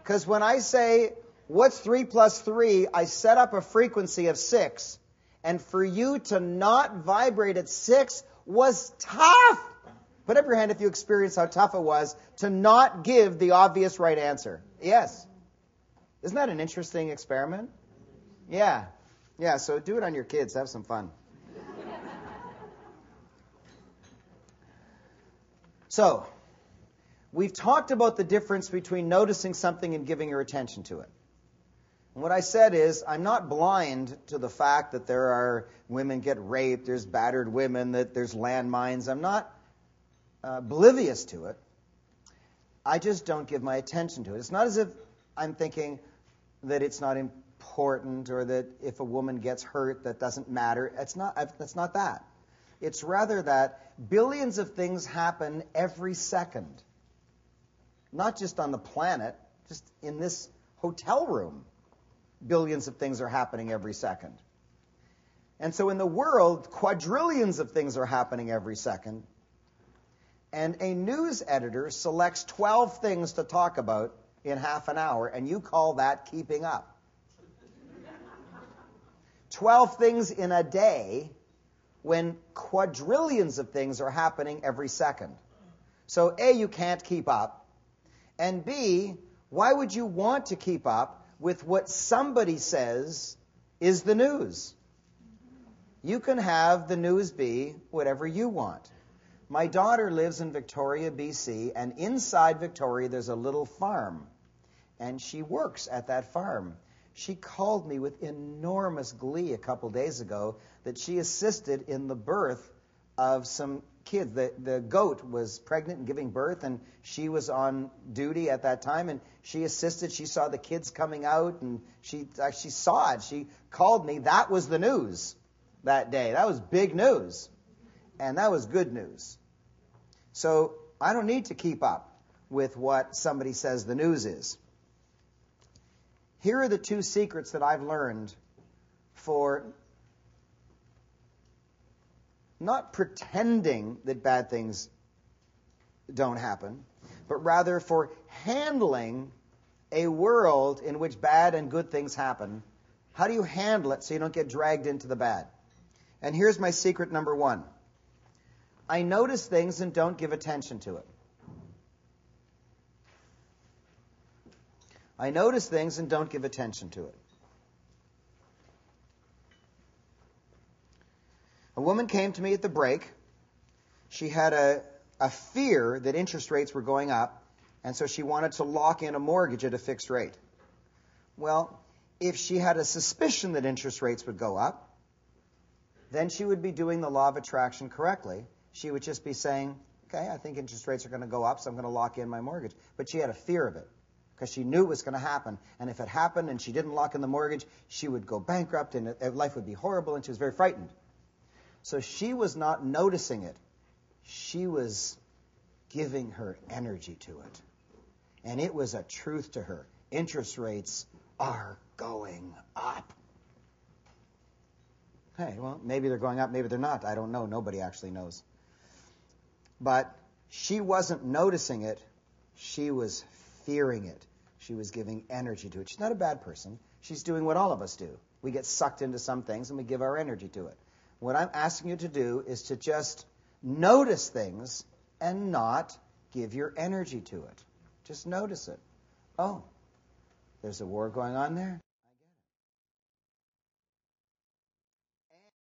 Because when I say, what's 3 plus 3, I set up a frequency of 6. And for you to not vibrate at 6 was tough. Put up your hand if you experienced how tough it was to not give the obvious right answer. Yes. Isn't that an interesting experiment? Yeah. Yeah, so do it on your kids. Have some fun. So, we've talked about the difference between noticing something and giving your attention to it. And what I said is, I'm not blind to the fact that there are women get raped, there's battered women, that there's landmines. I'm not oblivious to it. I just don't give my attention to it. It's not as if I'm thinking that it's not important or that if a woman gets hurt, that doesn't matter. That's not that. It's rather that billions of things happen every second. Not just on the planet, just in this hotel room. Billions of things are happening every second. And so in the world, quadrillions of things are happening every second. And a news editor selects 12 things to talk about in half an hour, and you call that keeping up. 12 things in a day when quadrillions of things are happening every second. So A, you can't keep up. And B, why would you want to keep up with what somebody says is the news? You can have the news be whatever you want. My daughter lives in Victoria, BC, and inside Victoria there's a little farm. And she works at that farm. She called me with enormous glee a couple days ago that she assisted in the birth of some kids. The goat was pregnant and giving birth, and she was on duty at that time, and she assisted. She saw the kids coming out, and she saw it. She called me. That was the news that day. That was big news, and that was good news. So I don't need to keep up with what somebody says the news is. Here are the two secrets that I've learned for not pretending that bad things don't happen, but rather for handling a world in which bad and good things happen. How do you handle it so you don't get dragged into the bad? And here's my secret number one. I notice things and don't give attention to it. I notice things and don't give attention to it. A woman came to me at the break. She had a fear that interest rates were going up, and so she wanted to lock in a mortgage at a fixed rate. Well, if she had a suspicion that interest rates would go up, then she would be doing the law of attraction correctly. She would just be saying, okay, I think interest rates are going to go up, so I'm going to lock in my mortgage. But she had a fear of it, because she knew it was going to happen. And if it happened and she didn't lock in the mortgage, she would go bankrupt and life would be horrible, and she was very frightened. So she was not noticing it. She was giving her energy to it. And it was a truth to her. Interest rates are going up. Hey, well, maybe they're going up, maybe they're not. I don't know. Nobody actually knows. But she wasn't noticing it. She was fearing it. She was giving energy to it. She's not a bad person. She's doing what all of us do. We get sucked into some things and we give our energy to it. What I'm asking you to do is to just notice things and not give your energy to it. Just notice it. Oh, there's a war going on there?